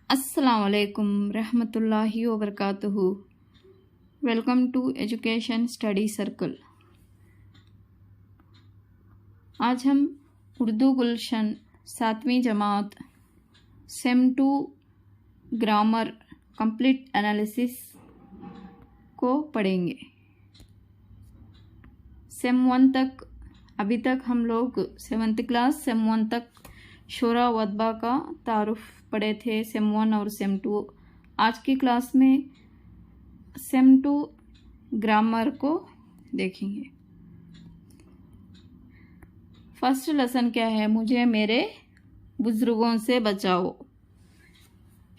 अस्सलाम वालेकुम रहमतुल्लाहि व बरकातुहू। Welcome to education study circle. आज हम उर्दू गुलशन 7वीं जमात सेम 2 ग्रामर कंप्लीट एनालिसिस को पढ़ेंगे। सेम 1 तक अभी तक हम लोग 7th क्लास सेम 1 तक शोरा वदबा का तारुफ पढ़े थे, सेम 1 और सेम 2। आज की क्लास में सेम 2 ग्रामर को देखेंगे। फर्स्ट लेसन क्या है? मुझे मेरे बुजुर्गों से बचाओ।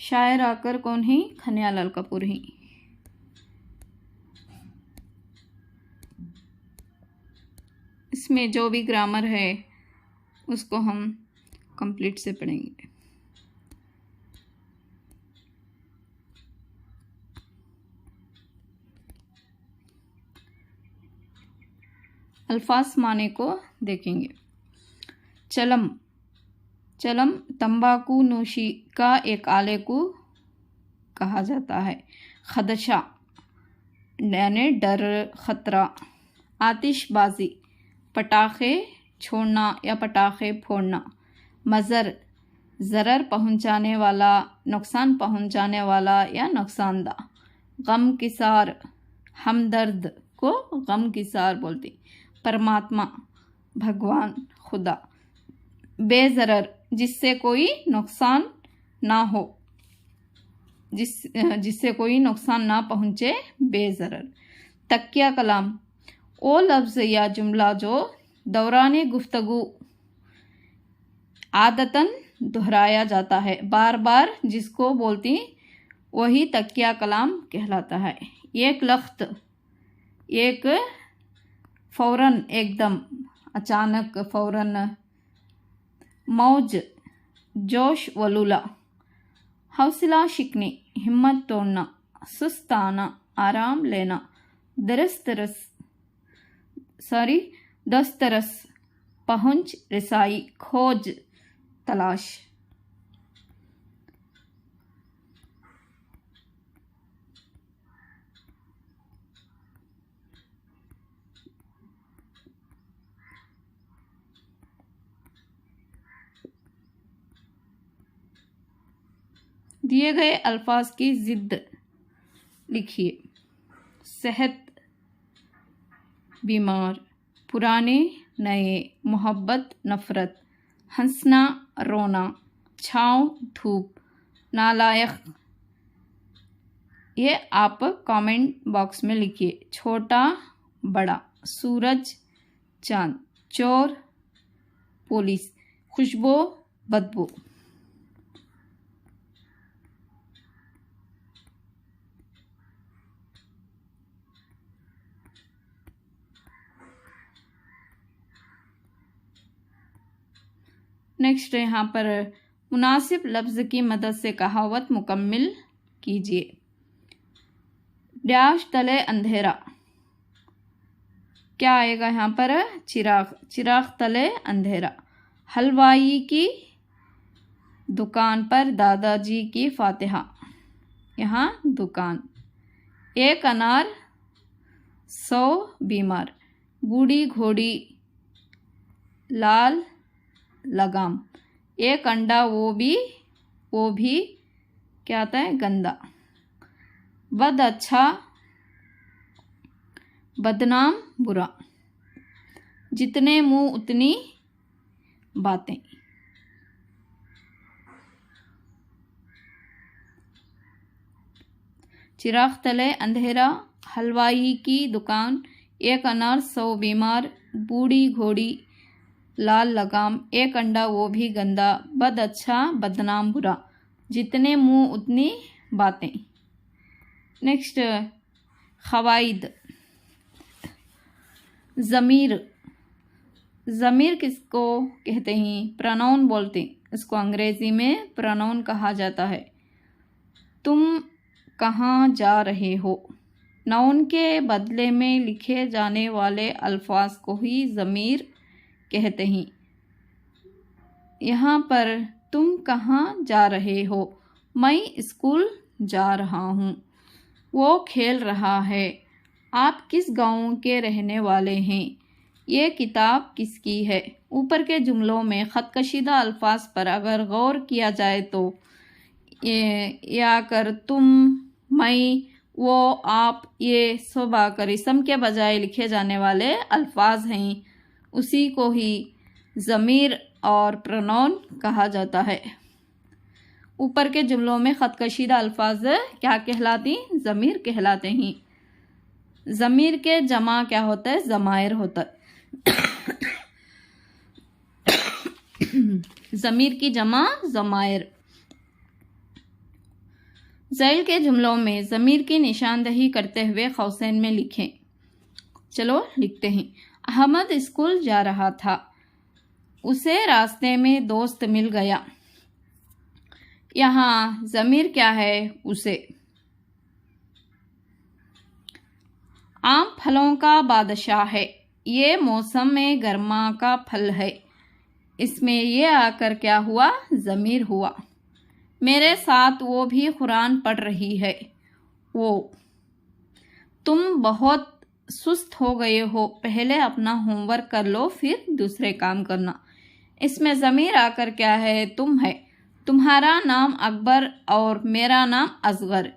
शायर आकर कौन ही? खनियालाल कपूर ही। इसमें जो भी ग्रामर है उसको हम कंप्लीट से पढ़ेंगे। अल्फाज माने को देखेंगे। चलम, चलम तंबाकू नोशी का एक आले को कहा जाता है। खदशा यानी डर, खतरा। आतिशबाजी पटाखे छोड़ना या पटाखे फोड़ना। मज़र ज़रर पहुंचाने वाला, नुकसान पहुंचाने वाला या नुकसानदा। गम किसार हमदर्द को गम किसार बोलते। परमात्मा भगवान खुदा। बेज़रर जिससे कोई नुकसान ना हो, जिससे कोई नुकसान ना पहुंचे, बेज़रर। तकिया कलाम वो लफ्ज़ या जुमला जो दौराने गुफ्तगू आदतन दोहराया जाता है, बार बार जिसको बोलती वही तकिया कलाम कहलाता है। एक लख्त, एक फौरन, एकदम, अचानक, फौरन। मौज जोश वलूला। हौसला शिकनी हिम्मत तोड़ना। सुस्ताना आराम लेना। दस्तरस पहुंच रसाई, खोज, तलाश। दिए गए अल्फाज की जिद लिखिए। सेहत बीमार। पुराने नए। मोहब्बत नफरत। हंसना रोना। छाँव धूप। नालायक। ये आप कमेंट बॉक्स में लिखिए। छोटा बड़ा। सूरज चांद। चोर पुलिस। खुशबू बदबू। नेक्स्ट यहाँ पर मुनासिब लफ्ज़ की मदद से कहावत मुकम्मिल कीजिए। डैश तले अंधेरा, क्या आएगा यहाँ पर? चिराग, चिराग तले अंधेरा। हलवाई की दुकान पर दादाजी की फातिहा, यहाँ दुकान। एक अनार 100 बीमार। बूढ़ी घोड़ी लाल लगाम। एक अंडा वो भी क्या आता है? गंदा। बद अच्छा बदनाम बुरा। जितने मुंह उतनी बातें। चिराग तले अंधेरा। हलवाई की दुकान। एक अनार 100 बीमार। बूढ़ी घोड़ी लाल लगाम। एक अंडा वो भी गंदा। बद अच्छा बदनाम बुरा। जितने मुंह उतनी बातें। नेक्स्ट खवाइद। ज़मीर, ज़मीर किसको कहते हैं? प्रोनाउन बोलते हैं। इसको अंग्रेजी में प्रोनाउन कहा जाता है। तुम कहाँ जा रहे हो? नाउन के बदले में लिखे जाने वाले अल्फाज को ही ज़मीर कहते हैं। यहाँ पर तुम कहाँ जा रहे हो? मैं स्कूल जा रहा हूँ। वो खेल रहा है। आप किस गांव के रहने वाले हैं? ये किताब किसकी है? ऊपर के जुमलों में ख़तकशीदा अल्फाज पर अगर गौर किया जाए तो ये आकर तुम, मैं, वो, आप, ये सब आकर इसम के बजाय लिखे जाने वाले अल्फाज हैं। उसी को ही ज़मीर और प्रोनाउन कहा जाता है। ऊपर के जुमलों में ख़तकशीदा अल्फाज क्या कहलाती? ज़मीर कहलाते हैं। ज़मीर के जमा क्या होता है? ज़मायर होता है। ज़मीर की जमा ज़मायर। ज़ैल के जुमलों में ज़मीर की निशानदही करते हुए क़ौसैन में लिखें। चलो लिखते हैं। अहमद स्कूल जा रहा था। उसे रास्ते में दोस्त मिल गया। यहाँ ज़मीर क्या है? उसे। आम फलों का बादशाह है। ये मौसम में गर्मा का फल है। इसमें ये आकर क्या हुआ? ज़मीर हुआ। मेरे साथ वो भी कुरान पढ़ रही है। वो। तुम बहुत सुस्त हो गए हो। पहले अपना होमवर्क कर लो, फिर दूसरे काम करना। इसमें ज़मीर आकर क्या है? तुम है। तुम्हारा नाम अकबर और मेरा नाम असगर।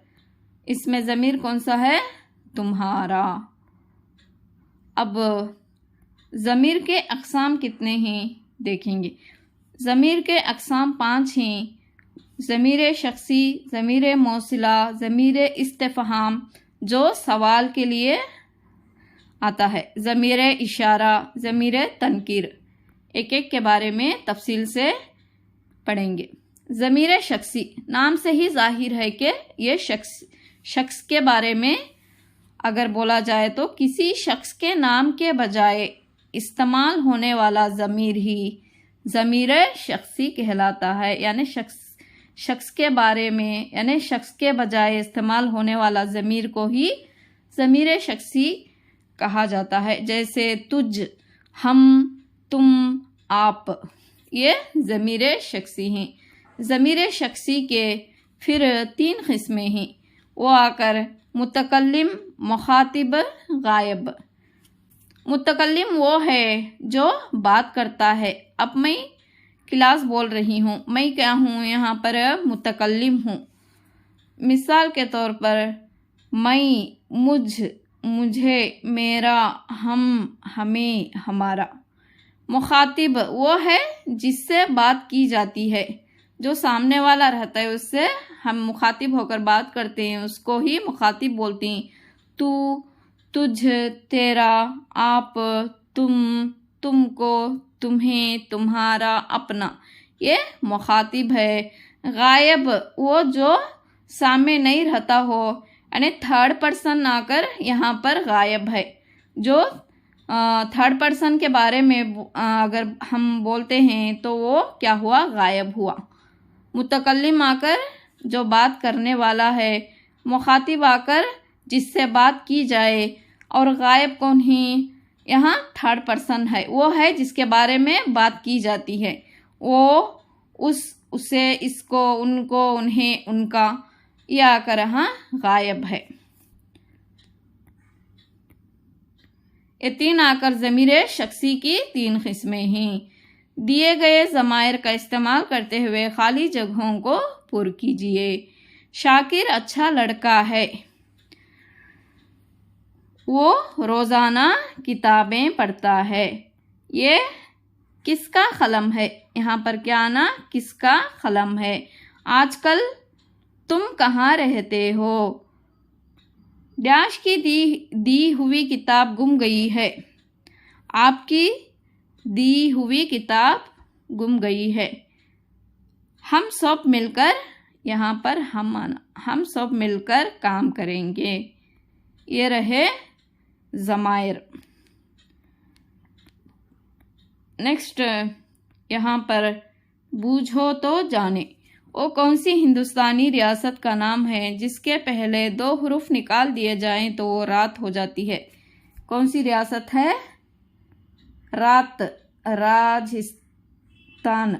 इसमें ज़मीर कौन सा है? तुम्हारा। अब ज़मीर के अक़साम कितने हैं देखेंगे। ज़मीर के अक़साम 5 हैं। ज़मीर शख्सी, ज़मीर मौसिला, ज़मीर इस्तिफ़हाम जो सवाल के लिए आता है, ज़मीर इशारा, ज़मीर तनकीर। एक एक के बारे में तफसील से पढ़ेंगे। ज़मीर शख्सी, नाम से ही ज़ाहिर है कि ये शख्स के बारे में अगर बोला जाए तो किसी शख्स के नाम के बजाय इस्तेमाल होने वाला ज़मीर ही ज़मीर शख्सी कहलाता है। यानी शख्स के बारे में, यानी शख्स के बजाय इस्तेमाल होने वाला ज़मीर को ही ज़मीर शख्सी कहा जाता है। जैसे तुझ, हम, तुम, आप, ये ज़मीर शख्सी हैं। ज़मीर शख्सी के फिर 3 किस्में हैं। वो आकर मुतकल्लिम, मुखातिब, गायब। मुतकल्लिम वो है जो बात करता है। अब मैं क्लास बोल रही हूँ, मैं क्या हूँ? यहाँ पर मुतकल्लिम हूँ। मिसाल के तौर पर मैं, मुझ, मुझे, मेरा, हम, हमें, हमारा। मुखातिब वो है जिससे बात की जाती है, जो सामने वाला रहता है उससे हम मुखातिब होकर बात करते हैं, उसको ही मुखातिब बोलते हैं। तू, तुझ, तेरा, आप, तुम, तुमको, तुम्हें, तुम्हारा, अपना, ये मुखातिब है। गायब वो जो सामने नहीं रहता हो, यानी थर्ड पर्सन आकर यहाँ पर गायब है। जो थर्ड पर्सन के बारे में अगर हम बोलते हैं तो वो क्या हुआ? गायब हुआ। मुतकल्लिम आकर जो बात करने वाला है, मुखातिब आकर जिससे बात की जाए, और गायब कौन है? यहाँ थर्ड पर्सन है, वो है जिसके बारे में बात की जाती है। वो, उसे, इसको, उनको, उन्हें, उनका, ये आकर यहाँ गायब है। ये 3 आकर ज़मीर शख्सी की 3 किस्में हैं। दिए गए ज़मायर का इस्तेमाल करते हुए खाली जगहों को पुर कीजिए। शाकिर अच्छा लड़का है। वो रोज़ाना किताबें पढ़ता है। ये किसका कलम है? यहाँ पर क्या आना? किसका कलम है। आजकल तुम कहाँ रहते हो? डैश की दी हुई किताब गुम गई है। आपकी दी हुई किताब गुम गई है। हम सब मिलकर, यहाँ पर हम सब मिलकर काम करेंगे। ये रहे ज़मायर। नेक्स्ट यहाँ पर बूझो तो जाने। वो कौन सी हिंदुस्तानी रियासत का नाम है जिसके पहले 2 हरूफ निकाल दिए जाएं तो वो रात हो जाती है? कौन सी रियासत है? रात, राजस्थान।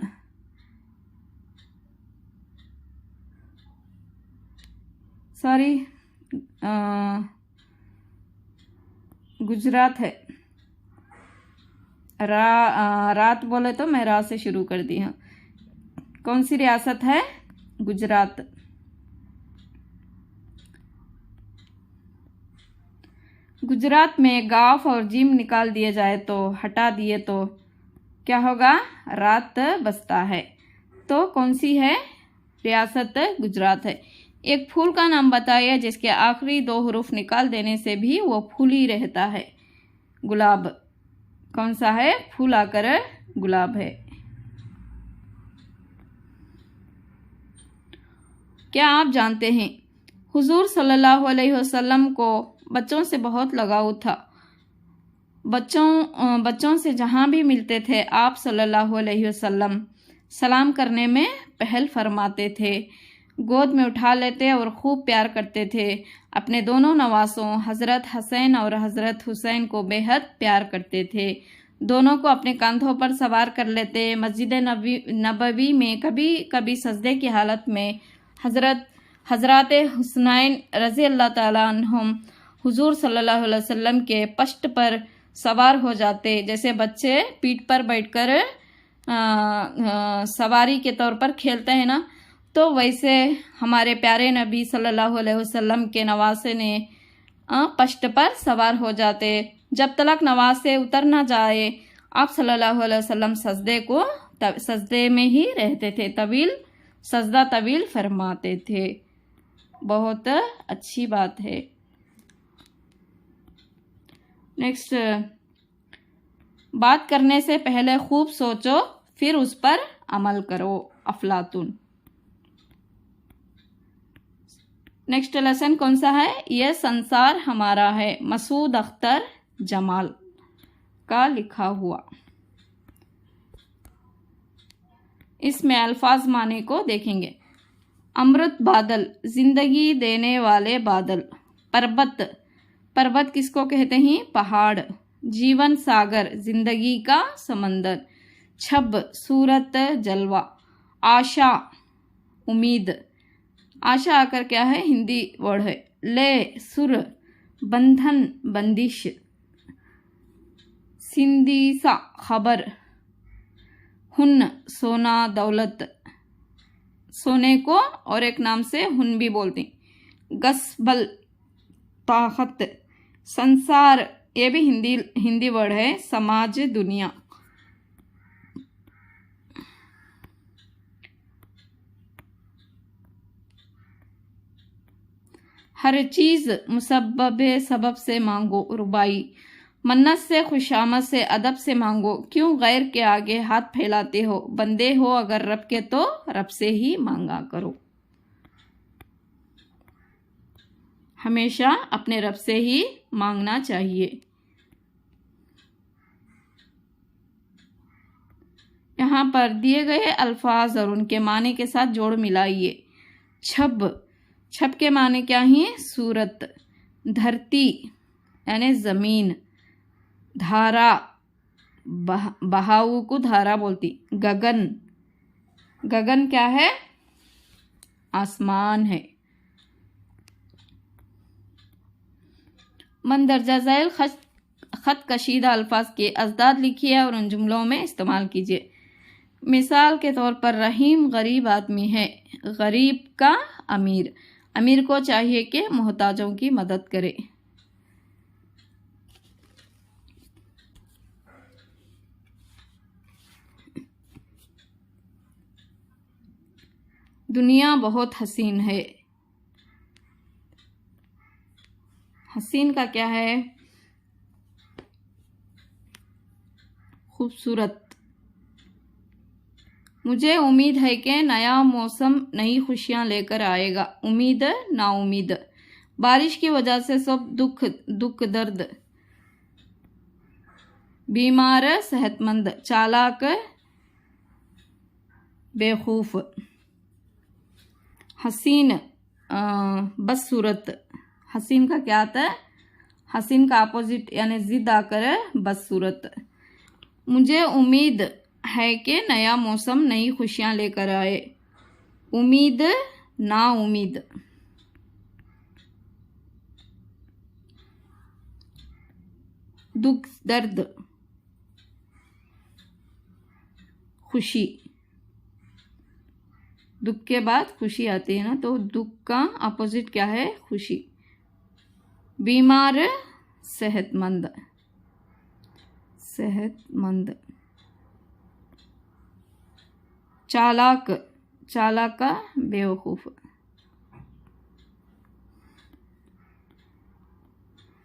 सॉरी, गुजरात है। रात बोले तो मैं रा से शुरू कर दी हूँ। कौन सी रियासत है? गुजरात। गुजरात में गाफ और जिम निकाल दिए जाए तो, हटा दिए तो क्या होगा? रात बसता है। तो कौन सी है रियासत? गुजरात है। एक फूल का नाम बताइए जिसके आखिरी 2 हरूफ निकाल देने से भी वो फूल ही रहता है। गुलाब। कौन सा है? फूल आकर गुलाब है। क्या आप जानते हैं हुजूर सल्लल्लाहु अलैहि वसल्लम को बच्चों से बहुत लगाव था। बच्चों से जहाँ भी मिलते थे आप सल्लल्लाहु अलैहि वसल्लम सलाम करने में पहल फरमाते थे, गोद में उठा लेते और खूब प्यार करते थे। अपने दोनों नवासों हज़रत हसैन और हज़रत हुसैन को बेहद प्यार करते थे। दोनों को अपने कंधों पर सवार कर लेते। मस्जिद नबवी में कभी कभी सजदे की हालत में हज़रत हुसैन रज़ी अल्लाह ताला अन्हुम हुजूर सल्लल्लाहु अलैहि वसल्लम के पश्त पर सवार हो जाते। जैसे बच्चे पीठ पर बैठकर सवारी के तौर पर खेलते हैं ना, तो वैसे हमारे प्यारे नबी सल्लल्लाहु अलैहि वसल्लम के नवासे ने पश्त पर सवार हो जाते। जब तक नवासे उतर ना जाए आप सल्लल्लाहु अलैहि वसल्लम सजदे में ही रहते थे, सजदा तवील फरमाते थे। बहुत अच्छी बात है। नेक्स्ट, बात करने से पहले खूब सोचो फिर उस पर अमल करो। अफलातून। नेक्स्ट लेसन कौन सा है? यह संसार हमारा है। मसूद अख्तर जमाल का लिखा हुआ। इसमें अल्फाज माने को देखेंगे। अमृत बादल, जिंदगी देने वाले बादल। पर्वत किसको कहते हैं? पहाड़। जीवन सागर, जिंदगी का समंदर। छब, सूरत, जलवा। आशा, उम्मीद। आशा आकर क्या है? हिंदी वर्ड है। ले, सुर, बंधन, बंदिश। सिंदीसा, खबर। हुन, सोना, दौलत। सोने को और एक नाम से हुन भी बोलते। गस्बल, ताकत। संसार, ये भी हिंदी वर्ड है। समाज, दुनिया। हर चीज मुसब्बब सबब से मांगो। रुबाई। मन्नत से, खुशामद से, अदब से मांगो। क्यों गैर के आगे हाथ फैलाते हो? बंदे हो अगर रब के तो रब से ही मांगा करो। हमेशा अपने रब से ही मांगना चाहिए। यहाँ पर दिए गए अल्फाज और उनके माने के साथ जोड़ मिलाइए। छब के माने क्या है? सूरत। धरती यानी जमीन। धारा, बहाव को धारा बोलती। गगन क्या है? आसमान है। मंदरजा झैल खत कशीदा अल्फाज के अजदाद लिखिए और उन जुमलों में इस्तेमाल कीजिए। मिसाल के तौर पर रहीम गरीब आदमी है, गरीब का अमीर। अमीर को चाहिए कि मोहताजों की मदद करे। दुनिया बहुत हसीन है। हसीन का क्या है? खूबसूरत। मुझे उम्मीद है कि नया मौसम नई खुशियां लेकर आएगा। उम्मीद, नाउम्मीद। बारिश की वजह से सब दुख दर्द। बीमार, सेहतमंद। चालाक, बेखौफ। हसीन बदसूरत, हसीन का क्या आता है, हसीन का अपोजिट यानी जिद आकर बदसूरत। मुझे उम्मीद है कि नया मौसम नई खुशियां लेकर आए, उम्मीद ना उम्मीद। दुख दर्द खुशी, दुख के बाद खुशी आती है ना, तो दुख का अपोजिट क्या है, खुशी। बीमार सेहतमंद, सेहतमंद। चालाक, चालाक का बेवकूफ।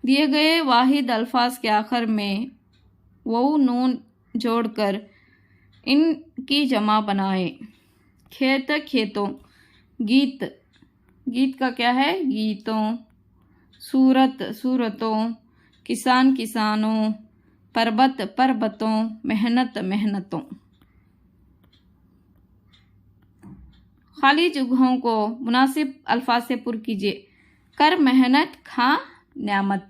दिए गए वाहिद अल्फाज के आखिर में वो नून जोड़कर इनकी जमा बनाए। खेत खेतों, गीत, गीत का क्या है, गीतों। सूरत सूरतों, किसान किसानों, पर्वत पर्वतों, मेहनत मेहनतों। खाली जगहों को मुनासिब अल्फाज से पुर कीजिए। कर मेहनत, खा न्यामत।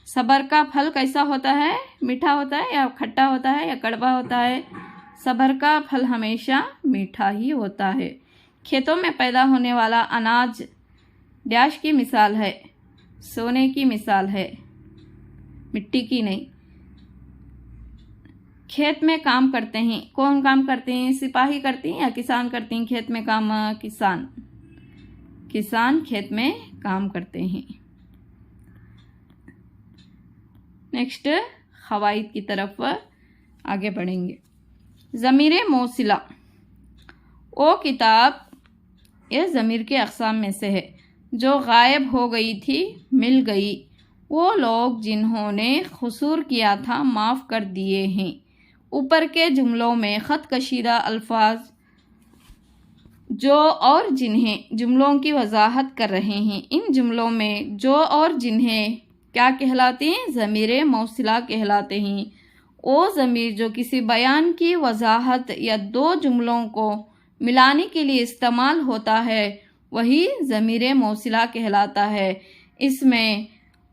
सबर का फल कैसा होता है, मीठा होता है या खट्टा होता है या कड़वा होता है, सबर का फल हमेशा मीठा ही होता है। खेतों में पैदा होने वाला अनाज डैश की मिसाल है, सोने की मिसाल है, मिट्टी की नहीं। खेत में काम करते हैं, कौन काम करते हैं, सिपाही करती हैं या किसान करती हैं खेत में काम, किसान, किसान खेत में काम करते हैं। नेक्स्ट खवाइद की तरफ आगे बढ़ेंगे। ज़मीर मौसिला, वो किताब ये ज़मीर के अक़साम में से है जो गायब हो गई थी, मिल गई। वो लोग जिन्होंने क़सूर किया था माफ़ कर दिए हैं। ऊपर के जुमलों में ख़त कशीदा अल्फाज जो और जिन्हें जुमलों की वजाहत कर रहे हैं। इन जुमलों में जो और जिन्हें क्या कहलाते हैं, ज़मीर मौसिला कहलाते हैं। वो ज़मीर जो किसी बयान की वजाहत या दो जुमलों को मिलाने के लिए इस्तेमाल होता है वही ज़मीर मौसिला कहलाता है। इसमें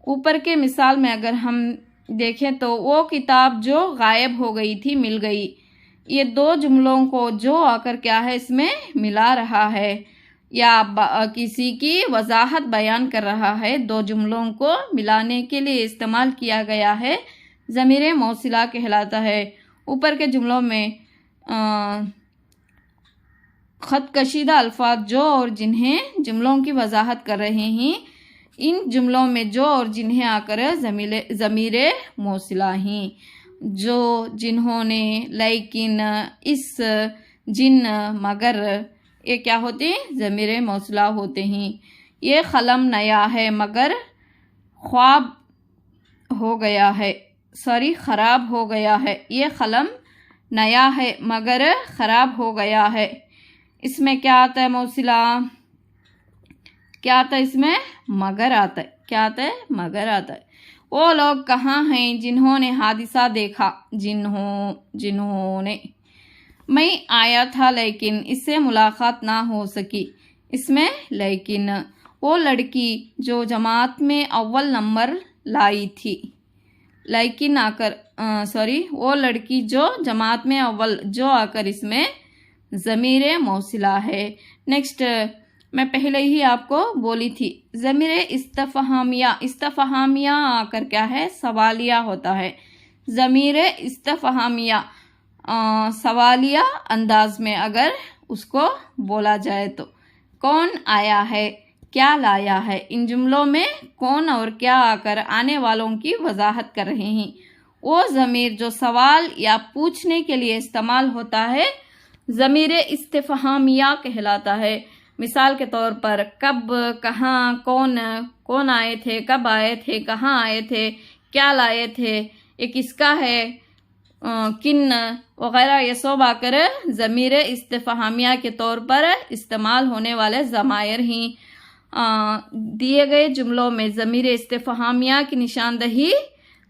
ऊपर के मिसाल में अगर हम देखें तो वो किताब जो गायब हो गई थी मिल गई, ये दो जुमलों को जो आकर क्या है इसमें मिला रहा है या किसी की वजाहत बयान कर रहा है, दो जुमलों को मिलाने के लिए इस्तेमाल किया गया है, ज़मीर मौसिला कहलाता है। ऊपर के जुमलों में ख़त कशीदा अल्फाज जो और जिन्हें जुमलों की वजाहत कर रहे हैं। इन जुमलों में जो और जिन्हें आकर ज़मीर मौसिला हैं। जो, जिन्होंने, लेकिन, इस, जिन, मगर, ये क्या होते हैं, ज़मीर मौसिला होते हैं। ये कलम नया है मगर ख्वाब हो गया है, सॉरी ख़राब हो गया है। ये कलम नया है मगर ख़राब हो गया है। इसमें क्या आता है, मौसिला क्या आता है, इसमें मगर आता है। क्या आता है, मगर आता है। वो लोग कहाँ हैं जिन्होंने हादिसा देखा, जिन्होंने। मैं आया था लेकिन इससे मुलाकात ना हो सकी, इसमें लेकिन। वो लड़की जो जमात में अव्वल नंबर लाई थी, लेकिन आकर वो लड़की जो जमात में अव्वल, जो आकर इसमें ज़मीर मौसिला है। नेक्स्ट मैं पहले ही आपको बोली थी ज़मीर इस्तफ़हामिया, इस्तफ़हामिया आकर क्या है, सवालिया होता है। ज़मीर इस्तफ़हामिया सवालिया अंदाज में अगर उसको बोला जाए तो। कौन आया है, क्या लाया है, इन जुमलों में कौन और क्या आकर आने वालों की वजाहत कर रहे हैं। वो ज़मीर जो सवाल या पूछने के लिए इस्तेमाल होता है ज़मीर इस्तिफ़हामिया कहलाता है। मिसाल के तौर पर कब, कहाँ, कौन आए थे, कब आए थे, कहाँ आए थे, क्या लाए थे, ये किसका है, किन वगैरह, ये सब आकर ज़मीर इस्तिफ़हामिया के तौर पर इस्तेमाल होने वाले ज़मायर ही। दिए गए जुमलों में ज़मीर इस्तिफ़हामिया की निशानदही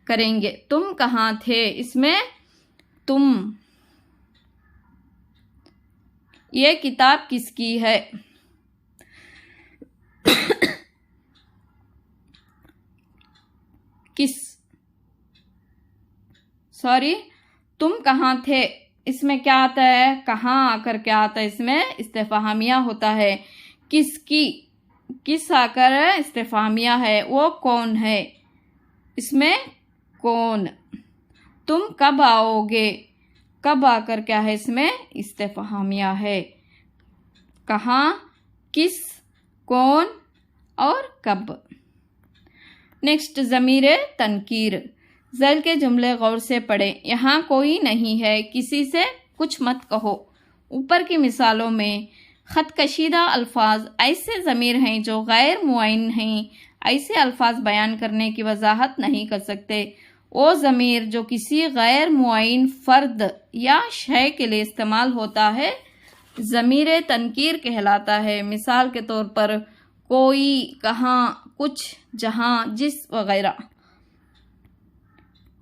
करेंगे। तुम कहाँ थे, इसमें तुम। ये किताब किसकी है, तुम कहाँ थे, इसमें क्या आता है, कहाँ आकर क्या आता है, इसमें इस्तेफामिया होता है। किसकी, किस आकर इस्तेफामिया है, वो कौन है, इसमें कौन। तुम कब आओगे, कब आकर क्या है, इसमें इस्तेफामिया है। कहाँ, किस, कौन और कब। नेक्स्ट ज़मीर तनकीर। ज़ैल के जुमले गौर से पढ़ें। यहाँ कोई नहीं है, किसी से कुछ मत कहो। ऊपर की मिसालों में ख़त कशीदा अल्फाज ऐसे ज़मीर हैं जो गैर मुअय्यन हैं, ऐसे अल्फाज बयान करने की वजाहत नहीं कर सकते। वो ज़मीर जो किसी गैर मुअय्यन फ़र्द या शय के लिए इस्तेमाल होता है ज़मीर तनकीर कहलाता है। मिसाल के तौर पर कोई, कहाँ, कुछ, जहाँ, जिस वगैरह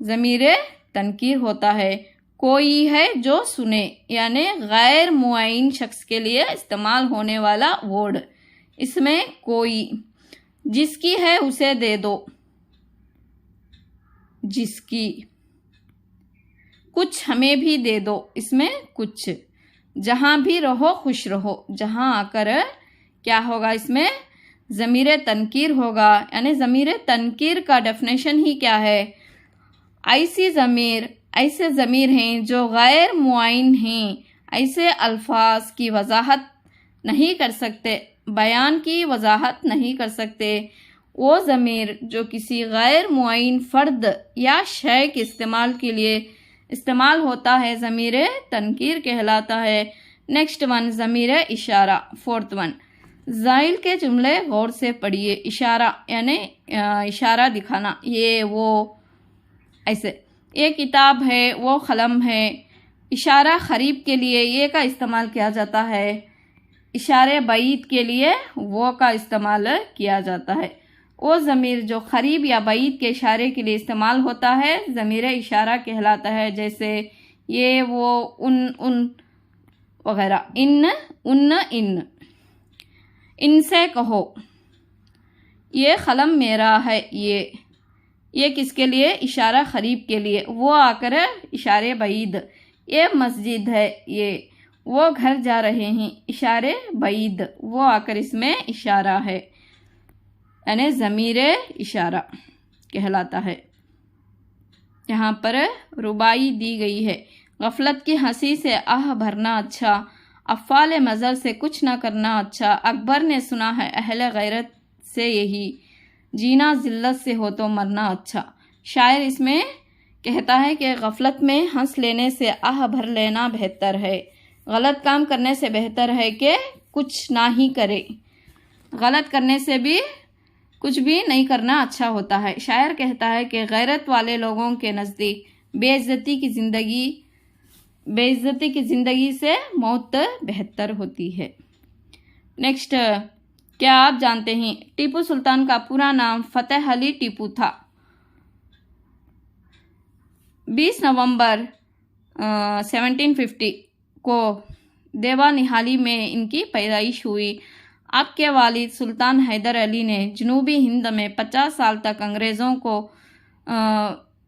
ज़मीर तनकीर होता है। कोई है जो सुने, यानी गैर मुअय्यन शख्स के लिए इस्तेमाल होने वाला वर्ड, इसमें कोई। जिसकी है उसे दे दो, जिसकी। कुछ हमें भी दे दो, इसमें कुछ। जहाँ भी रहो खुश रहो, जहाँ आकर क्या होगा, इसमें ज़मीर तनकीर होगा। यानी ज़मीर तनकीर का डेफिनेशन ही क्या है, ऐसे ज़मीर हैं जो गैर मुअय्यन हैं, ऐसे अल्फाज की वजाहत नहीं कर सकते, बयान की वजाहत नहीं कर सकते। वो ज़मीर जो किसी गैर मुअय्यन फ़र्द या शय के इस्तेमाल के लिए इस्तेमाल होता है ज़मीर तनकीर कहलाता है। नेक्स्ट वन ज़मीर इशारा, फोर्थ वन। ज़ाइल के जुमले गौर से पढ़िए। इशारा यानी इशारा दिखाना, ये वो ऐसे। ये किताब है, वो कलम है। इशारा खरीब के लिए ये का इस्तेमाल किया जाता है, इशारे बईद के लिए वो का इस्तेमाल किया जाता है। वो ज़मीर जो खरीब या बईद के इशारे के लिए इस्तेमाल होता है ज़मीर इशारा कहलाता है। जैसे ये, वो, उन वगैरह। इन, उन, इन। इनसे कहो, ये कलम मेरा है। ये किसके लिए, इशारा खरीब के लिए, वो आकर इशारे बईद। ये मस्जिद है, ये। वो घर जा रहे हैं, इशारे बईद, वो आकर इसमें इशारा है, यानी ज़मीर इशारा कहलाता है। यहाँ पर रुबाई दी गई है। गफलत की हंसी से आह भरना अच्छा, अफ़ाल मज़र से कुछ ना करना अच्छा। अकबर ने सुना है अहले गैरत से यही, जीना ज़िल्लत से हो तो मरना अच्छा। शायर इसमें कहता है कि गफलत में हंस लेने से आह भर लेना बेहतर है, गलत काम करने से बेहतर है कि कुछ ना ही करे। गलत करने से भी कुछ भी नहीं करना अच्छा होता है। शायर कहता है कि गैरत वाले लोगों के नज़दीक बेइज्जती की ज़िंदगी से मौत बेहतर होती है। नेक्स्ट, क्या आप जानते हैं टीपू सुल्तान का पूरा नाम फतेह अली टीपू था। 20 नवंबर 1750 को देवानिहाली में इनकी पैदाइश हुई। आपके वालिद सुल्तान हैदर अली ने जनूबी हिंद में 50 साल तक अंग्रेज़ों को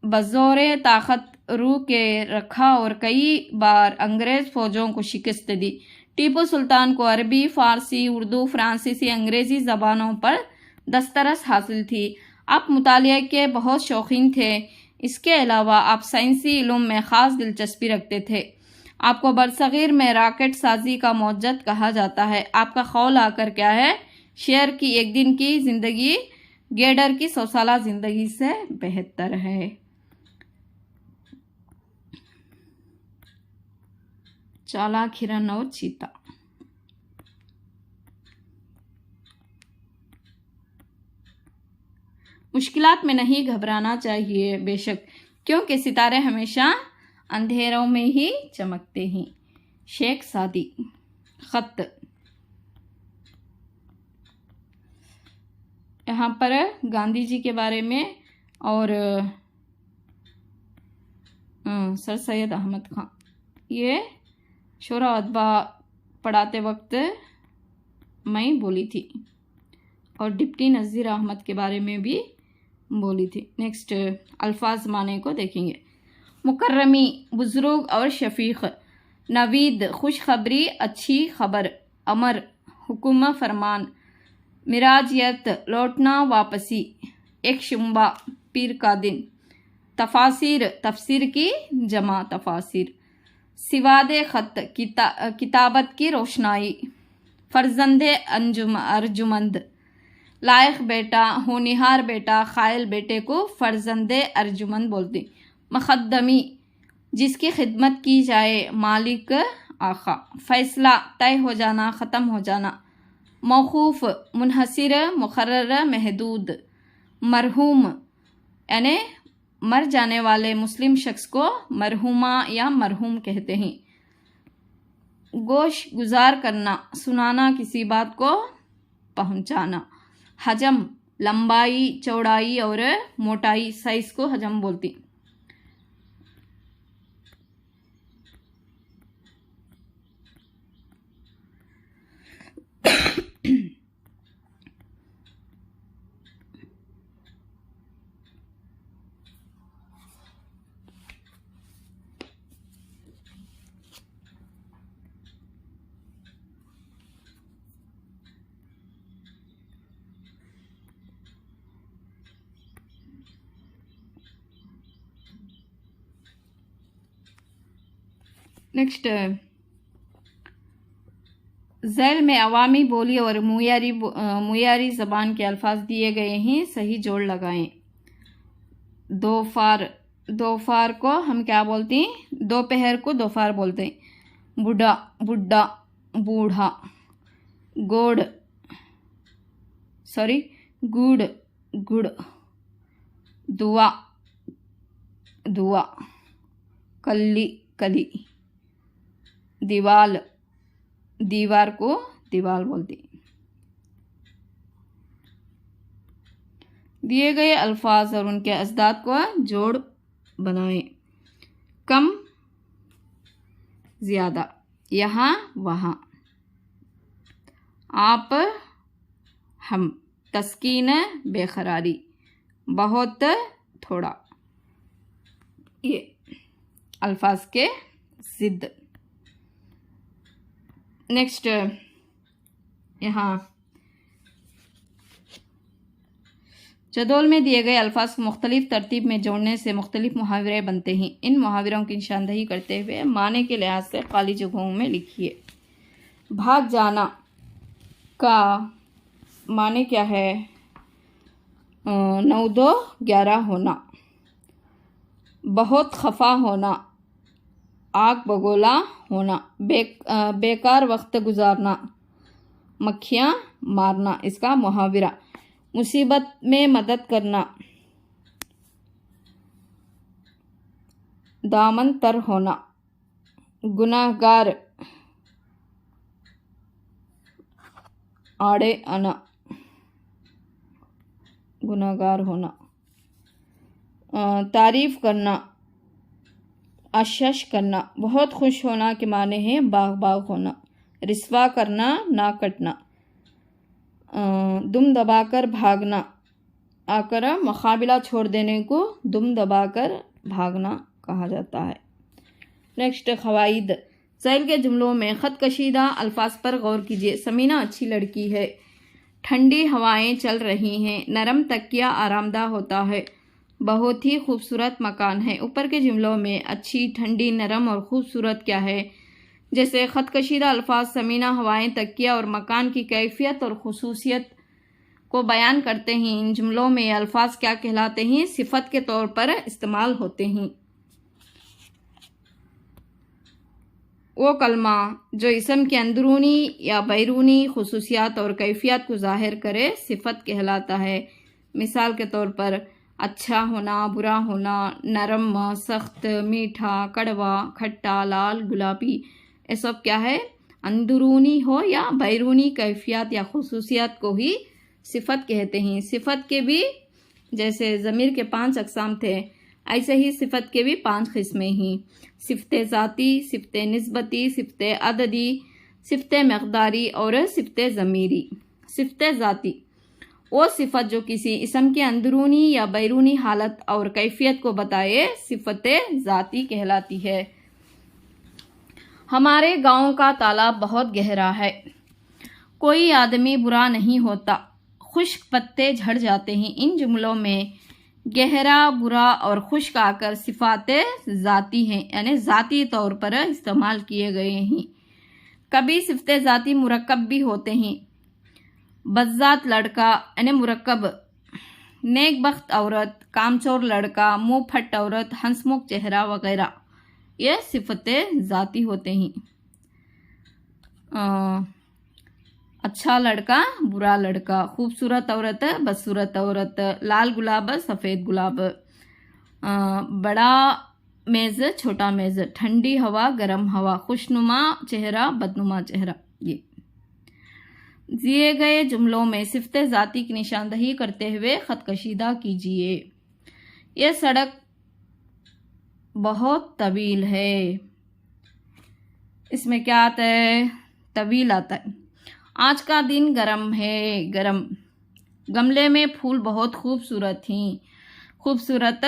बज़ोरे ताकत रू के रखा और कई बार अंग्रेज़ फ़ौजों को शिकस्त दी। टीपू सुल्तान को अरबी, फ़ारसी, उर्दू, फ्रांसीसी, अंग्रेज़ी ज़बानों पर दस्तरस हासिल थी। आप मुतालिया के बहुत शौकीन थे। इसके अलावा आप साइंसी इल्म में ख़ास दिलचस्पी रखते थे। आपको बरसगीर में रॉकेट साजी का मौजद कहा जाता है। आपका कौल आकर क्या है, शेर की एक दिन की ज़िंदगी गेडर की 100 साला ज़िंदगी से बेहतर है। चालाक हिरन और चीता। मुश्किलात में नहीं घबराना चाहिए बेशक, क्योंकि सितारे हमेशा अंधेरों में ही चमकते हैं। शेख सादी। खत। यहाँ पर गांधी जी के बारे में और सर सैयद अहमद खान, ये शोरा अदबा पढ़ाते वक्त मैं बोली थी। और डिप्टी नज़ीर अहमद के बारे में भी बोली थी। नेक्स्ट अल्फाज माने को देखेंगे। मुकर्रमी बुजुर्ग और शफीक, नवीद खुशखबरी अच्छी खबर, अमर हुक्म फरमान, मिराजियत लौटना वापसी, एक शुम्बा पीर का दिन, तफासिर तफसीर की जमा तफासिर, सिवादे खत किताबत की रोशनाई, फर्जंदे अर्जुमंद, लायक बेटा होनिहार बेटा, खायल बेटे को फर्जंदे अर्जुमंद बोलते। मुक़द्दमी जिसकी खिदमत की जाए, मालिक आखा, फैसला तय हो जाना ख़त्म हो जाना, मौकूफ़ मुनहसिर मुकर्रर महदूद, मरहूम यानी मर जाने वाले मुस्लिम शख्स को मरहुमा या मरहूम कहते हैं। गोश गुजार करना, सुनाना, किसी बात को पहुंचाना। हजम लंबाई चौड़ाई और मोटाई, साइज को हजम बोलती। नेक्स्ट झैल में अवामी बोली और मुयारी ज़बान के अल्फाज दिए गए हैं, सही जोड़ लगाएं। दोफार को हम क्या बोलते हैं? दोपहर को दोफार बोलते हैं। बुढ़ा बुढ़ा बूढ़ा, गुड़ गुड़, दुआ दुआ, कली, दीवार को दीवार बोलते। दिए गए अल्फाज और उनके अजदाद को जोड़ बनाएं। कम ज्यादा, यहाँ वहाँ, आप हम, तस्कीन बेकरारी, बहुत थोड़ा। ये अल्फाज के जिद। नेक्स्ट यहाँ जदोल में दिए गए अल्फाज को मुख्तलिफ तरतीब में जोड़ने से मुख्तलिफ मुहावरे बनते हैं। इन मुहावरों की निशानदही करते हुए माने के लिहाज से खाली जगहों में लिखिए। भाग जाना का माने क्या है? 9-2-11 होना। बहुत खफा होना, आग बगोला होना। बेकार वक्त गुजारना, मक्खियाँ मारना। इसका मुहावरा। मुसीबत में मदद करना, दामन तर होना। गुनाहगार, आड़े आना, गुनाहगार होना। तारीफ करना, आश्चर्य करना। बहुत खुश होना के माने हैं बाग बाग होना। रिस्वा करना, ना कटना। दुम दबाकर भागना, आकर मुकाबला छोड़ देने को दुम दबाकर भागना कहा जाता है। नेक्स्ट खवाइद। ज़ैल के जुमलों में ख़त कशीदा अल्फाज पर गौर कीजिए। समीना अच्छी लड़की है, ठंडी हवाएं चल रही हैं, नरम तकिया आरामदा होता है, बहुत ही खूबसूरत मकान है। ऊपर के जुमलों में अच्छी, ठंडी, नरम और खूबसूरत क्या है? जैसे ख़त कशीदा अल्फाज समीना, हवाएं, तकिया और मकान की कैफियत और खुसूसियत को बयान करते हैं। इन जुमलों में ये अल्फाज क्या कहलाते हैं? सिफत के तौर पर इस्तेमाल होते हैं। वो कलमा जो इसम के अंदरूनी या बैरूनी खुसूसियात और कैफियत को ज़ाहिर करे, सिफत कहलाता है। मिसाल के तौर पर अच्छा होना, बुरा होना, नरम, सख्त, मीठा, कड़वा, खट्टा, लाल, गुलाबी। ये सब क्या है? अंदरूनी हो या बैरूनी कैफियत या खुसूसियात को ही सिफत कहते हैं। सिफत के भी जैसे ज़मीर के 5 अक़साम थे, ऐसे ही सिफत के भी 5 किस्में हैं। सिफ़ते ज़ाती, सिफ़ते निस्बती, सिफ़ते अददी, सिफ़ते मक़दारी और सिफ़ते ज़मीरी। सिफ़ते ज़ाती वो सिफत जो किसी इसम की अंदरूनी या बैरूनी हालत और कैफियत को बताए सिफत ज़ाती कहलाती है। हमारे गांव का तालाब बहुत गहरा है, कोई आदमी बुरा नहीं होता, खुश्क पत्ते झड़ जाते हैं। इन जुमलों में गहरा, बुरा और खुश्क आकर सिफाते ज़ाती हैं, यानी ज़ाती तौर पर इस्तेमाल किए गए हैं। कभी सिफते ज़ाती मुरक्कब भी होते हैं। बज़्ज़ात लड़का यानी मुरक्कब, नेकबख्त औरत, कामचोर लड़का, मुंह फट औरत, हंसमुख चेहरा वगैरह ये सिफते ज़ाती होते हैं। अच्छा लड़का, बुरा लड़का, खूबसूरत औरत, बदसूरत औरत, लाल गुलाब, सफ़ेद गुलाब, बड़ा मेज़, छोटा मेज़, ठंडी हवा, गर्म हवा, खुशनुमा चेहरा, बदनुमा चेहरा। ये दिए गए जुमलों में सिफते ज़ाती की निशानदही करते हुए ख़त कशीदा कीजिए। यह सड़क बहुत तवील है। इसमें क्या आता है? तवील आता है। आज का दिन गरम है, गरम। गमले में फूल बहुत खूबसूरत हैं। खूबसूरत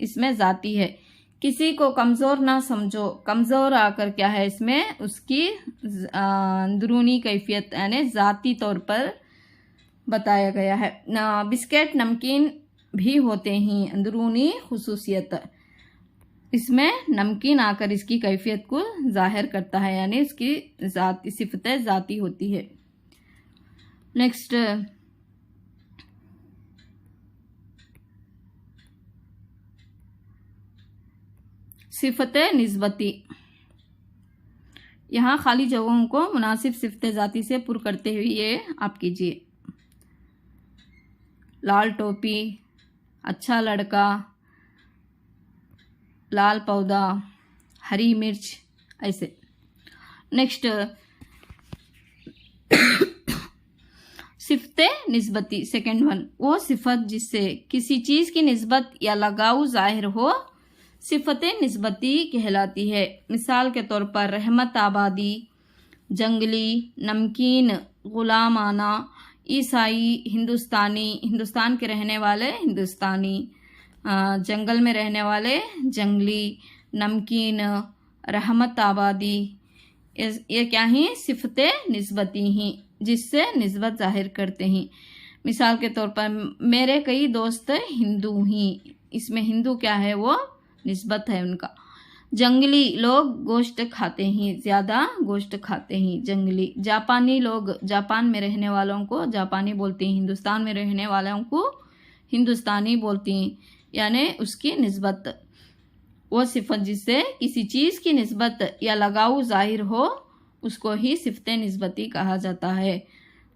इसमें ज़ाती है। किसी को कमज़ोर ना समझो, कमज़ोर आकर क्या है इसमें उसकी अंदरूनी कैफियत यानी ज़ाती तौर पर बताया गया है। बिस्किट नमकीन भी होते हैं, अंदरूनी खुसूसियत। इसमें नमकीन आकर इसकी कैफियत को जाहिर करता है, यानी इसकी ज़ाती सिफतें ज़ाती होती है। नेक्स्ट, सिफतें निस्बती। यहाँ खाली जगहों को मुनासिब सिफतें ज़ाती से पुर करते हुए ये आप कीजिए। लाल टोपी, अच्छा लड़का, लाल पौधा, हरी मिर्च, ऐसे। नेक्स्ट, सिफते निस्बती सेकेंड वन, वो सिफत जिससे किसी चीज़ की निस्बत या लगाव जाहिर हो सिफते निस्बती कहलाती है। मिसाल के तौर पर रहमत आबादी, जंगली, नमकीन, गुलामाना, ईसाई, हिंदुस्तानी, हिंदुस्तान के रहने वाले हिंदुस्तानी, जंगल में रहने वाले जंगली, नमकीन, रहमत आबादी, ये क्या हैं? सिफते निस्बती हैं जिससे निस्बत जाहिर करते हैं। मिसाल के तौर पर मेरे कई दोस्त हिंदू हैं, इसमें हिंदू क्या है? वो निस्बत है उनका। जंगली लोग गोश्त खाते हैं, ज़्यादा गोश्त खाते हैं, जंगली। जापानी लोग जापान में रहने वालों को जापानी बोलते हैं, हिंदुस्तान में रहने वालों को हिंदुस्तानी बोलती हैं, यानी उसकी निस्बत। वो सिफत जिससे किसी चीज़ की निस्बत या लगाव जाहिर हो उसको ही सिफते निस्बती कहा जाता है।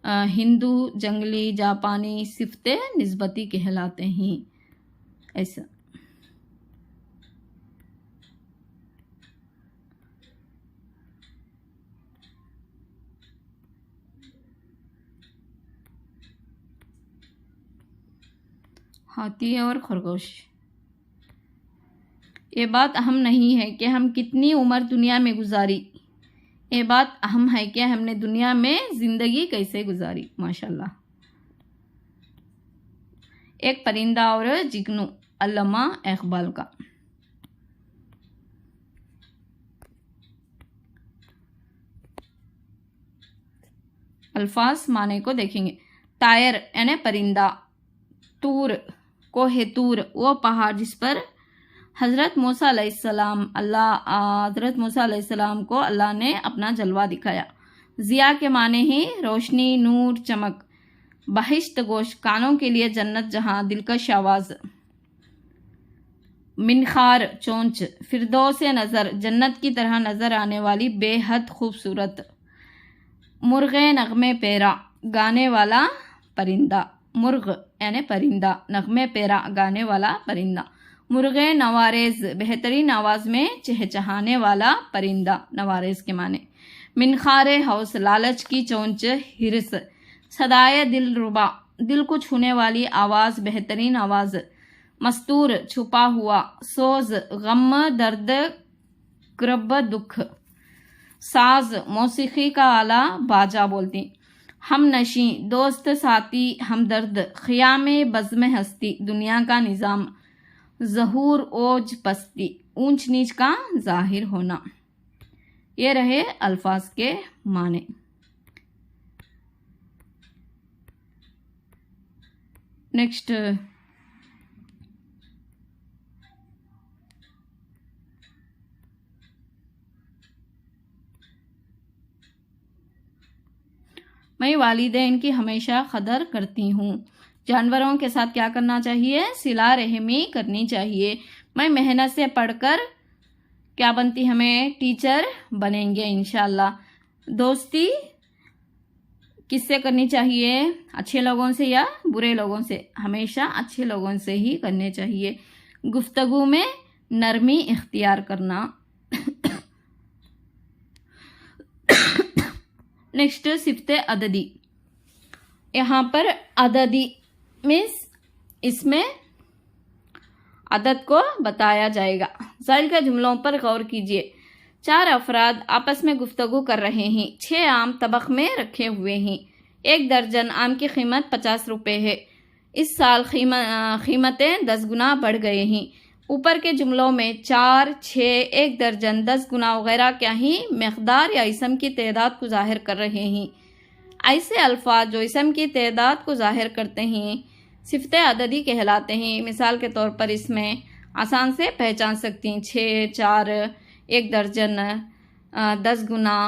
हिंदू, जंगली, जापानी सिफते निस्बती कहलाते हैं। ऐसा हाथी और खरगोश। ये बात अहम नहीं है कि हम कितनी उम्र दुनिया में गुजारी, ये बात अहम है कि हमने दुनिया में ज़िंदगी कैसे गुजारी। माशाल्लाह। एक परिंदा और जिग्नू, अल्लामा इकबाल का। अल्फाज माने को देखेंगे। टायर यानी परिंदा, तूर कोहे तूर वो पहाड़ जिस पर हज़रत मूसा अलैहिस्सलाम हज़रत मूसा अलैहिस्सलाम को अल्लाह ने अपना जलवा दिखाया। ज़िया के माने हैं रोशनी, नूर, चमक। बहिश्त गोश कानों के लिए जन्नत जहाँ दिलकश आवाज़। मिनखार चोंच, फिरदौस नज़र जन्नत की तरह नज़र आने वाली बेहद खूबसूरत। मुर्गे नगमे पेरा गाने वाला परिंदा, मुर्ग यानी परिंदा, नगमे पेरा गाने वाला परिंदा। मुर्गे नवारेज बेहतरीन आवाज़ में चहचहाने वाला परिंदा, नवारेज के माने। मिनखारे हौस लालच की चोंच, हिरस। सदाए दिल रुबा दिल को छूने वाली आवाज़, बेहतरीन आवाज़। मस्तूर छुपा हुआ, सोज गम, दर्द, क्रब दुख। साज मौसीकी का आला, बाजा बोलती। हम नशी दोस्त साथी हमदर्द, ख़ियाम बज़्म हस्ती दुनिया का निज़ाम, ज़हूर ओज पस्ती ऊंच नीच का जाहिर होना। ये रहे अल्फाज के माने। नेक्स्ट मैं वालिदैन की हमेशा कदर करती हूँ। जानवरों के साथ क्या करना चाहिए? सिला रहमी करनी चाहिए। मैं मेहनत से पढ़कर क्या बनती, हमें टीचर बनेंगे इंशाल्लाह। दोस्ती किससे करनी चाहिए? अच्छे लोगों से या बुरे लोगों से? हमेशा अच्छे लोगों से ही करने चाहिए। गुफ्तगू में नरमी इख्तियार करना। नेक्स्ट सिफ्ते अददी। यहाँ पर अददी मीन्स इसमें अदद को बताया जाएगा। ज़ैल के जुमलों पर गौर कीजिए। 4 अफराद आपस में गुफ्तगू कर रहे हैं। 6 आम तबक में रखे हुए हैं। 1 दर्जन आम की कीमत 50 रुपये है। इस साल कीमतें 10 गुना बढ़ गए हैं। ऊपर के जुमलों में 4, 6, 1 दर्जन, 10 गुना वगैरह क्या ही मकदार या इसम की तादाद को जाहिर कर रहे हैं। ऐसे अल्फाज जो इसम की तादाद को जाहिर करते हैं सिफ्ते अददी कहलाते हैं। मिसाल के तौर पर इसमें आसान से पहचान सकती हैं 6, 4, 1 दर्जन, 10 गुना,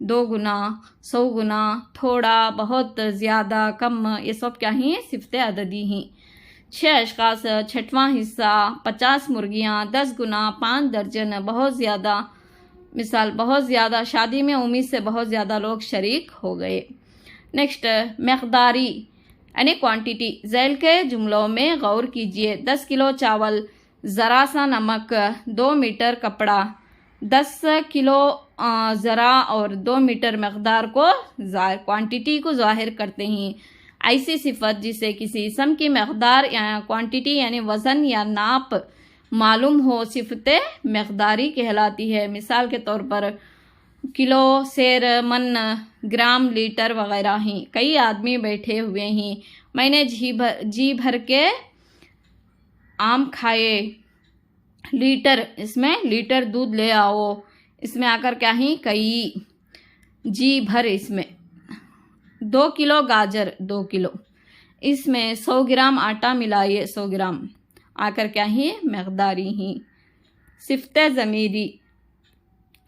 2 गुना, 100 गुना, थोड़ा, बहुत, ज़्यादा, कम, ये सब क्या ही सिफ्ते अददी हैं। 6 अशखास, 6वां हिस्सा, 50 मुर्गियाँ, 10 गुना, 5 दर्जन, बहुत ज़्यादा। मिसाल बहुत ज़्यादा, शादी में उम्मीद से बहुत ज़्यादा लोग शरीक हो गए। नेक्स्ट मकदारी यानी क्वांटिटी। ज़ैल के जुमलों में गौर कीजिए। 10 किलो चावल, ज़रा सा नमक, 2 मीटर कपड़ा, 10 किलो ज़रा और 2 मीटर मकदार को क्वांटिटी को जाहिर करते हैं। ऐसी सिफत जिसे किसी इसम की मकदार या क्वांटिटी यानी वज़न या नाप मालूम हो सिफत मकदारी कहलाती है। मिसाल के तौर पर किलो, सेर, मन, ग्राम, लीटर वगैरह हैं। कई आदमी बैठे हुए हैं। मैंने जी भर के आम खाए। लीटर, इसमें लीटर दूध ले आओ। इसमें आकर क्या ही कई, जी भर। इसमें 2 किलो गाजर, 2 किलो। इसमें 100 ग्राम आटा मिलाइए, 100 ग्राम। आकर क्या ही मकदारी ही। सिफ्ते ज़मीरी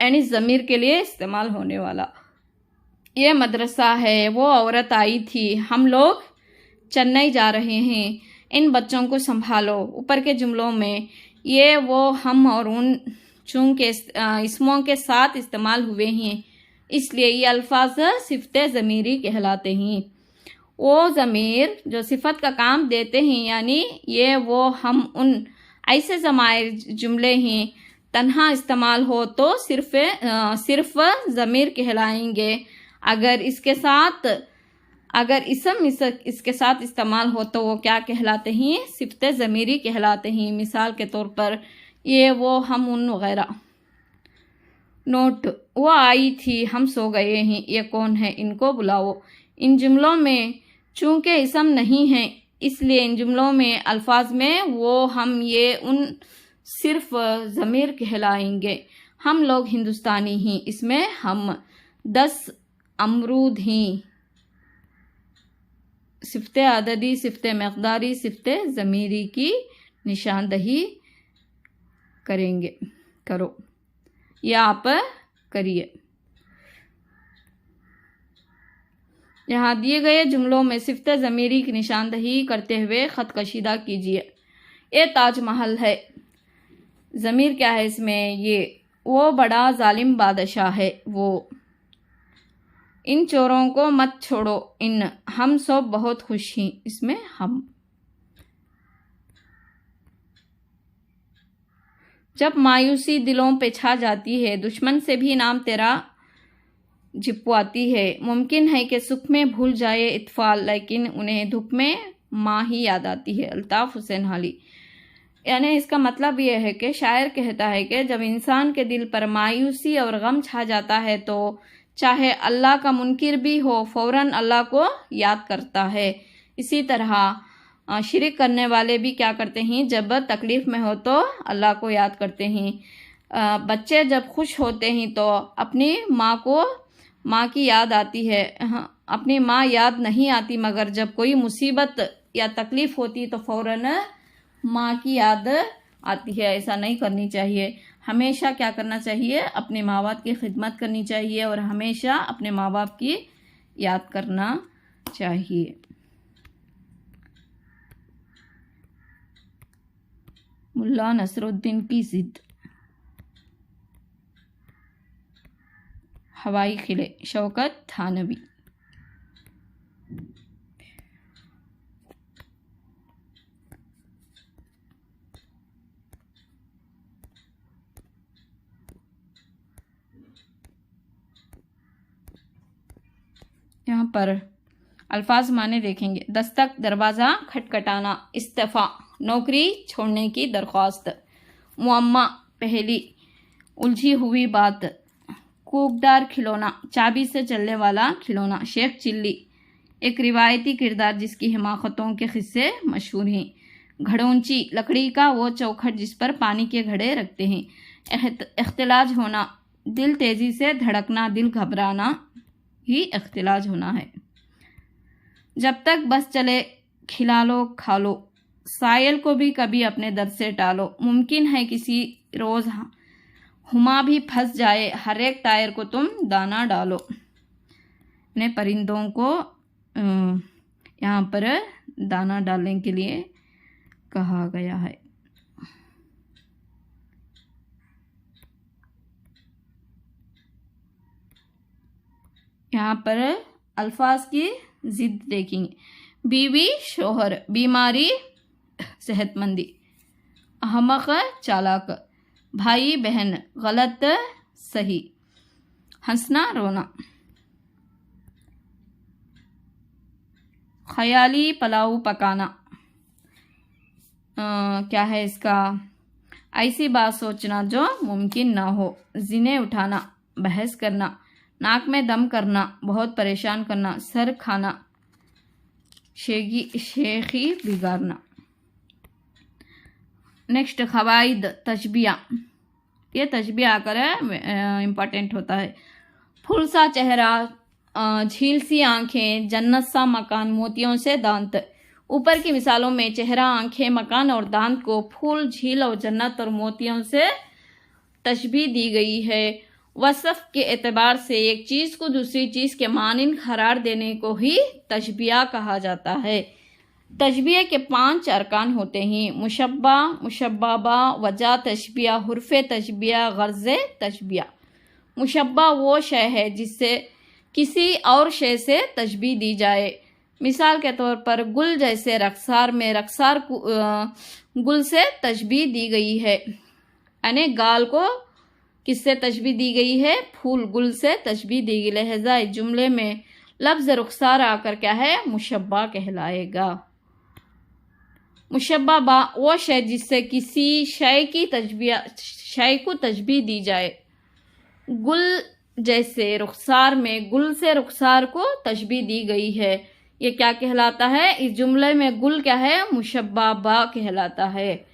यानी ज़मीर के लिए इस्तेमाल होने वाला। ये मदरसा है, वो औरत आई थी, हम लोग चेन्नई जा रहे हैं, इन बच्चों को संभालो। ऊपर के जुमलों में ये, वो, हम और उन चूंकि इसमों के साथ इस्तेमाल हुए हैं इसलिए ये अल्फाज सिफ्ते ज़मीरी कहलाते हैं। वो ज़मीर जो सिफत का काम देते हैं यानी ये, वो, हम, उन ऐसे ज़मायर जुमले हैं तन्हा इस्तेमाल हो तो सिर्फ ज़मीर कहलाएंगे। अगर इसम इसके साथ इस्तेमाल हो तो वो क्या कहलाते हैं? सिफ्ते ज़मीरी कहलाते हैं। मिसाल के तौर पर ये, वो, हम, उन वगैरह। नोट, वो आई थी, हम सो गए हैं, ये कौन है, इनको बुलाओ। इन जुमलों में चूंकि इसम नहीं है इसलिए इन जुमलों में अल्फाज में वो, हम, ये, उन सिर्फ ज़मीर कहलाएंगे। हम लोग हिंदुस्तानी हैं, इसमें हम 10 अमरूद हैं। सिफ्ते अददी, सिफ्ते मकदारी, सिफ्ते ज़मीरी की निशानदही करो या आप करिए। यहाँ दिए गए जुमलों में सिफ्ते ज़मीरी की निशानदही करते हुए ख़त कशीदा कीजिए। ये ताजमहल है। ज़मीर क्या है इसमें? ये, वो बड़ा जालिम बादशाह है, वो। इन चोरों को मत छोड़ो, इन, हम सब बहुत खुश हैं, इसमें हम। जब मायूसी दिलों पे छा जाती है दुश्मन से भी नाम तेरा झिपवाती है। मुमकिन है कि सुख में भूल जाए इत्फाल लेकिन उन्हें दुख में माँ ही याद आती है। अल्ताफ हुसैन हाली। यानी इसका मतलब यह है कि शायर कहता है कि जब इंसान के दिल पर मायूसी और गम छा जाता है तो चाहे अल्लाह का मुनकिर भी हो फ़ौरन अल्लाह को याद करता है। इसी तरह शिरक करने वाले भी क्या करते हैं, जब तकलीफ़ में हो तो अल्लाह को याद करते हैं। बच्चे जब खुश होते हैं तो अपनी माँ की याद आती है। अपनी माँ याद नहीं आती, मगर जब कोई मुसीबत या तकलीफ़ होती तो फ़ौरन माँ की याद आती है। ऐसा नहीं करनी चाहिए। हमेशा क्या करना चाहिए, अपने माँ बाप की खिदमत करनी चाहिए और हमेशा अपने माँ बाप की याद करना चाहिए। मुल्ला नसरुद्दीन की जिद। हवाई खिले, शौकत थानवी। यहाँ पर अल्फाज माने देखेंगे। दस्तक, दरवाज़ा खटखटाना। इस्तीफ़ा, नौकरी छोड़ने की दरख्वास्त। मुअम्मा, पहेली, उलझी हुई बात। कूकदार खिलौना, चाबी से चलने वाला खिलौना। शेख चिल्ली, एक रिवायती किरदार जिसकी हिमाकतों के किस्से मशहूर हैं। घड़ोंची, लकड़ी का वो चौखट जिस पर पानी के घड़े रखते हैं। इख्तिलाज होना, दिल तेज़ी से धड़कना, दिल घबराना ही इख्तिलाज होना है। जब तक बस चले खिला लो खा लो, सायल को भी कभी अपने दर से टालो। मुमकिन है किसी रोज़ हुमा भी फंस जाए, हर एक टायर को तुम दाना डालो। ने परिंदों को यहाँ पर दाना डालने के लिए कहा गया है। यहाँ पर अल्फाज की जिद देखेंगे। बीवी शोहर, बीमारी सेहतमंदी। अहमक चालाक, भाई बहन, गलत सही। हंसना रोना। ख्याली पुलाव पकाना। क्या है इसका, ऐसी बात सोचना जो मुमकिन ना हो। जिने उठाना, बहस करना। नाक में दम करना, बहुत परेशान करना। सर खाना, शेखी बिगाड़ना। नेक्स्ट खवाइद, तशबिया। ये तशबिया आकर इम्पॉर्टेंट होता है। फूल सा चेहरा, झील सी आंखें, जन्नत सा मकान, मोतियों से दांत। ऊपर की मिसालों में चेहरा, आंखें, मकान और दांत को फूल, झील और जन्नत और मोतियों से तशबीह दी गई है। वसफ के एतबार से एक चीज़ को दूसरी चीज़ के मानिंद करार देने को ही तशबिया कहा जाता है। तशबिया के 5 अरकान होते हैं। मुशब्बा, मुशब्बाबा, वजह तशबिया, हुर्फ तशबिया, गर्ज़ तशबिया। मुशब्बा वो शय है जिससे किसी और शय से तशबीह दी जाए। मिसाल के तौर पर गुल जैसे रक्सार में रक्सार गुल से तशबीह दी गई है। यानी गाल को किससे तशबीह दी गई है, फूल गुल से तशबीह दी गई। लिहाजा इस जुमले में लफ्ज़ रुखसार आकर क्या है, मुशब्बा कहलाएगा। मुशब्बा बा वो शय जिससे किसी शय को तशबीह दी जाए। गुल जैसे रुखसार में गुल से रुखसार को तशबीह दी गई है। ये क्या कहलाता है, इस जुमले में गुल क्या है, मुशब्बा बा कहलाता है।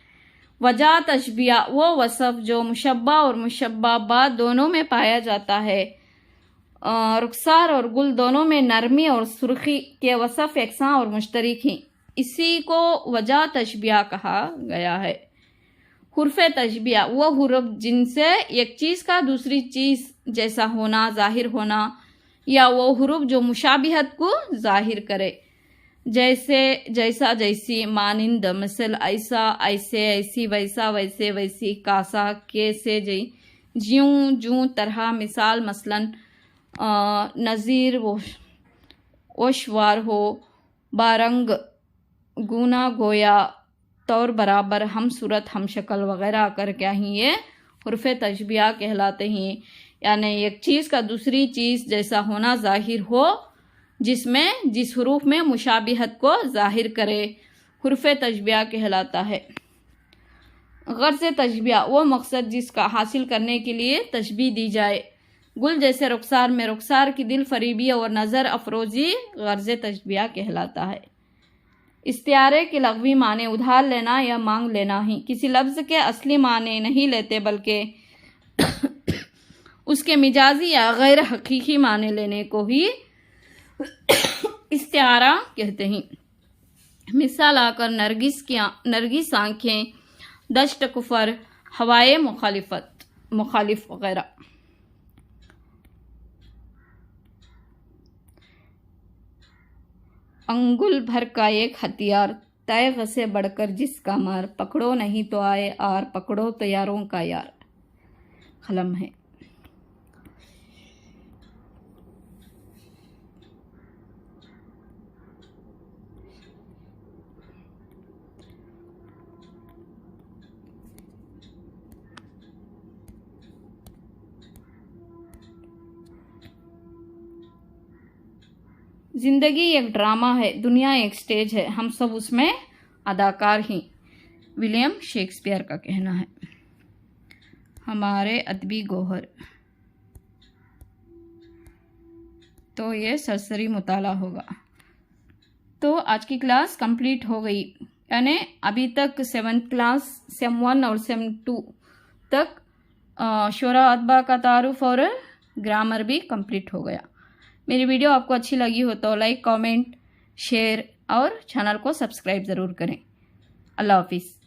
वजह तशबिया वो वसफ जो मुशब्बा और मुशब्बा बा दोनों में पाया जाता है। रुखसार और गुल दोनों में नरमी और सुर्खी के वसफ यकसां और मुश्तरक हैं। इसी को वजह तशबिया कहा गया है। हुर्फ तशबिया वो हुर्फ जिनसे एक चीज़ का दूसरी चीज़ जैसा होना, जाहिर होना, या वो हुर्फ जो मुशाबिहत को जाहिर करे, जैसे, जैसा, जैसी, मानिंद, मिसल, ऐसा, ऐसे, ऐसी, वैसा, वैसे, वैसी, कासा, कैसे, ज्यूं, जूं, तरह, मिसाल, मसलन, नज़ीर, ओशवार हो, बारंग, गुना, गोया, तौर बराबर, हम सूरत, हम शक्ल वगैरह कर क्या ही ये हुर्फ तशबिया कहलाते हैं। यानी एक चीज़ का दूसरी चीज़ जैसा होना जाहिर हो, जिसमें जिस हुरूफ में मुशाबिहत को जाहिर करे, हुर्फ तशबिया कहलाता है। गर्ज़ तशबिया वो मकसद जिसका हासिल करने के लिए तशबीह दी जाए। गुल जैसे रुखसार में रुखसार की दिल फरीबी और नज़र अफरोज़ी गर्ज़ तशबिया कहलाता है। इस्तिआरे के लग़वी माने उधार लेना या मांग लेना ही। किसी लफ्ज़ के असली माने नहीं लेते बल्कि उसके मिजाजी या गैर हकीकी माने लेने को ही इस्तिआरा कहते हैं। मिसाल आकर नरगिस आंखें, दश्त कुफर, हवाए मुखालिफ वगैरह। अंगुल भर का एक हथियार, तैग से बढ़कर जिसका मार, पकड़ो नहीं तो आए आर, पकड़ो तो यारों का यार। कलम है। जिंदगी एक ड्रामा है, दुनिया एक स्टेज है, हम सब उसमें अदाकार ही। विलियम शेक्सपियर का कहना है। हमारे अदबी गोहर, तो ये सरसरी मुताला होगा। तो आज की क्लास कंप्लीट हो गई, यानी अभी तक 7th क्लास सेम 1 और सेम 2 तक शुरा अतबा का तारुफ और ग्रामर भी कंप्लीट हो गया। मेरी वीडियो आपको अच्छी लगी हो तो लाइक, कमेंट, शेयर और चैनल को सब्सक्राइब ज़रूर करें। अल्लाह हाफिज़।